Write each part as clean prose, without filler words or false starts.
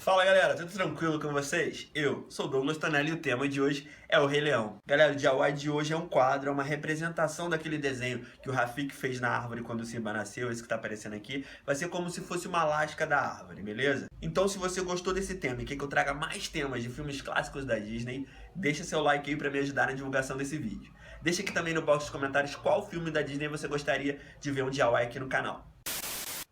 Fala galera, tudo tranquilo com vocês? Eu sou Douglas Tonelli e o tema de hoje é o Rei Leão. Galera, o DIY de hoje é um quadro, é uma representação daquele desenho que o Rafik fez na árvore quando o Simba nasceu, esse que tá aparecendo aqui. Vai ser como se fosse uma lasca da árvore, beleza? Então se você gostou desse tema e quer que eu traga mais temas de filmes clássicos da Disney, deixa seu like aí pra me ajudar na divulgação desse vídeo. Deixa aqui também no box de comentários qual filme da Disney você gostaria de ver um DIY aqui no canal.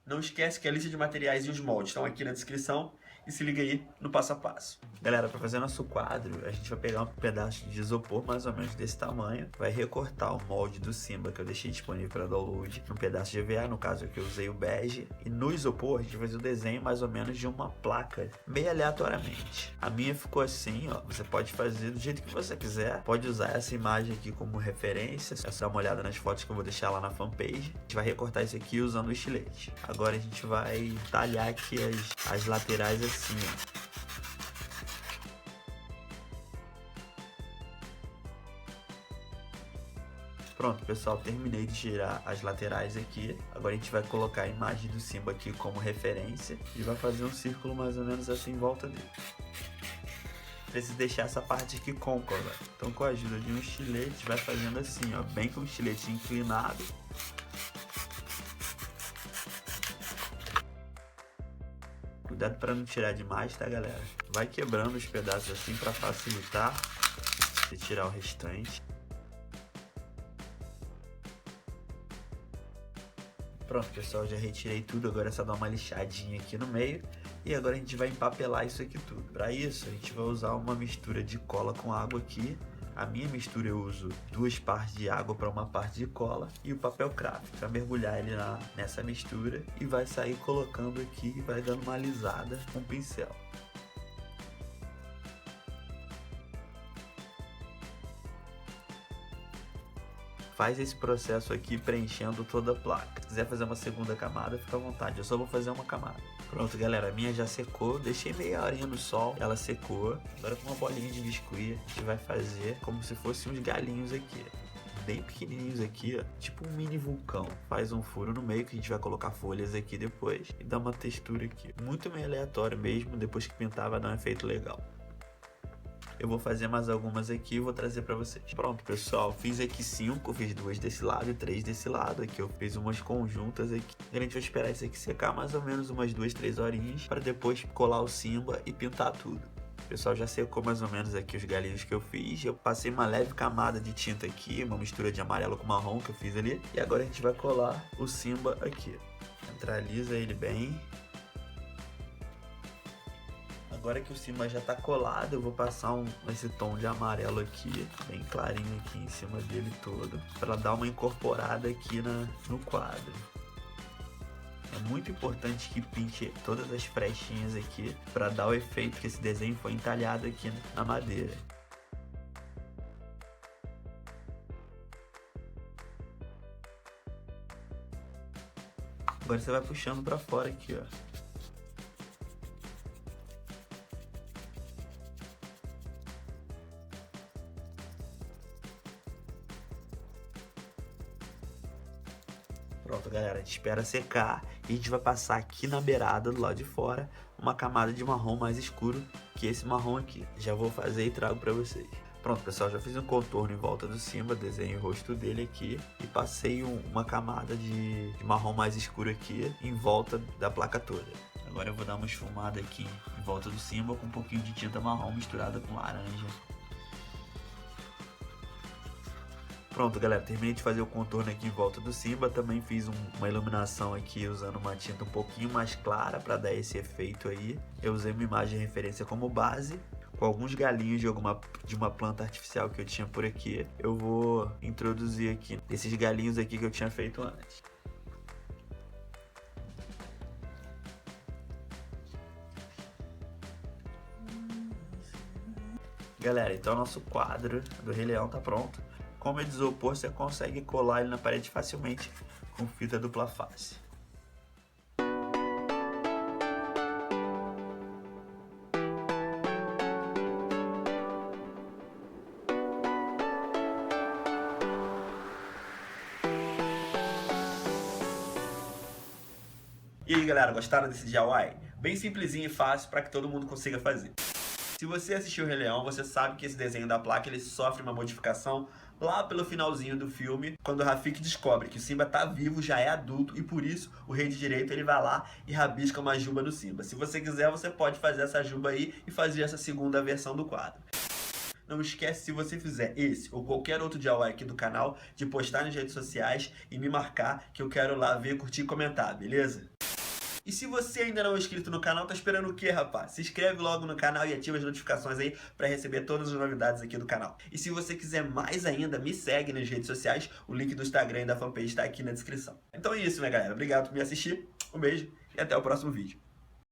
Não esquece que a lista de materiais e os moldes estão aqui na descrição e se liga aí no passo a passo. Galera, para fazer nosso quadro, a gente vai pegar um pedaço de isopor mais ou menos desse tamanho, vai recortar o molde do Simba que eu deixei disponível para download, num pedaço de EVA, no caso aqui eu usei o bege, e no isopor a gente vai fazer o desenho mais ou menos de uma placa, meio aleatoriamente. A minha ficou assim, ó, você pode fazer do jeito que você quiser, pode usar essa imagem aqui como referência, é só dar uma olhada nas fotos que eu vou deixar lá na fanpage. A gente vai recortar isso aqui usando o estilete. Agora a gente vai talhar aqui as laterais assim, ó. Pronto, pessoal, terminei de tirar as laterais aqui. Agora a gente vai colocar a imagem do Simba aqui como referência e vai fazer um círculo mais ou menos assim em volta dele. Preciso deixar essa parte aqui côncava. Então com a ajuda de um estilete vai fazendo assim, ó, bem com o estilete inclinado. Cuidado para não tirar demais, tá, galera? Vai quebrando os pedaços assim para facilitar você tirar o restante. Pronto, pessoal, já retirei tudo, agora é só dar uma lixadinha aqui no meio. E agora a gente vai empapelar isso aqui tudo. Para isso, a gente vai usar uma mistura de cola com água aqui. A minha mistura eu uso 2 partes de água para uma parte de cola e o papel craft para mergulhar ele nessa mistura e vai sair colocando aqui e vai dando uma alisada com o pincel. Faz esse processo aqui preenchendo toda a placa. Se quiser fazer uma segunda camada, fica à vontade. Eu só vou fazer uma camada. Pronto, galera, a minha já secou. Deixei meia horinha no sol, ela secou. Agora com uma bolinha de biscuit, a gente vai fazer como se fossem uns galinhos aqui. Bem pequenininhos aqui, ó, tipo um mini vulcão. Faz um furo no meio que a gente vai colocar folhas aqui depois e dá uma textura aqui. Muito meio aleatório mesmo, depois que pintar vai dar um efeito legal. Eu vou fazer mais algumas aqui e vou trazer pra vocês. Pronto, pessoal, fiz aqui 5, fiz 2 desse lado e 3 desse lado. Aqui eu fiz umas conjuntas aqui. A gente vai esperar isso aqui secar mais ou menos umas 2, 3 horinhas para depois colar o Simba e pintar tudo. O pessoal já secou mais ou menos aqui os galinhos que eu fiz. Eu passei uma leve camada de tinta aqui, uma mistura de amarelo com marrom que eu fiz ali. E agora a gente vai colar o Simba aqui. Centraliza ele bem. Agora que o Simba já tá colado, eu vou passar esse tom de amarelo aqui, bem clarinho aqui em cima dele todo, para dar uma incorporada aqui no quadro. É muito importante que pinte todas as frechinhas aqui, para dar o efeito que esse desenho foi entalhado aqui na madeira. Agora você vai puxando para fora aqui, ó. Pronto, galera, a gente espera secar e a gente vai passar aqui na beirada, do lado de fora, uma camada de marrom mais escuro que esse marrom aqui. Já vou fazer e trago pra vocês. Pronto, pessoal, já fiz um contorno em volta do Simba, desenhei o rosto dele aqui e passei uma camada de marrom mais escuro aqui em volta da placa toda. Agora eu vou dar uma esfumada aqui em volta do Simba com um pouquinho de tinta marrom misturada com laranja. Pronto, galera, terminei de fazer o contorno aqui em volta do Simba. Também fiz uma iluminação aqui usando uma tinta um pouquinho mais clara para dar esse efeito aí. Eu usei uma imagem de referência como base, com alguns galinhos de uma planta artificial que eu tinha por aqui. Eu vou introduzir aqui esses galinhos aqui que eu tinha feito antes. Galera, então nosso quadro do Rei Leão tá pronto. Como é de isopor, você consegue colar ele na parede facilmente com fita dupla face. E aí galera, gostaram desse DIY? bem simplesinho e fácil para que todo mundo consiga fazer. Se você assistiu o Rei Leão, você sabe que esse desenho da placa ele sofre uma modificação lá pelo finalzinho do filme, quando o Rafiki descobre que o Simba tá vivo, já é adulto, e por isso o Rei de Direito ele vai lá e rabisca uma juba no Simba. Se você quiser, você pode fazer essa juba aí e fazer essa segunda versão do quadro. Não esquece, se você fizer esse ou qualquer outro DIY aqui do canal, de postar nas redes sociais e me marcar, que eu quero lá ver, curtir e comentar, beleza? E se você ainda não é inscrito no canal, tá esperando o quê, rapaz? Se inscreve logo no canal e ativa as notificações aí para receber todas as novidades aqui do canal. E se você quiser mais ainda, me segue nas redes sociais, o link do Instagram e da fanpage tá aqui na descrição. Então é isso, minha galera. Obrigado por me assistir, um beijo e até o próximo vídeo.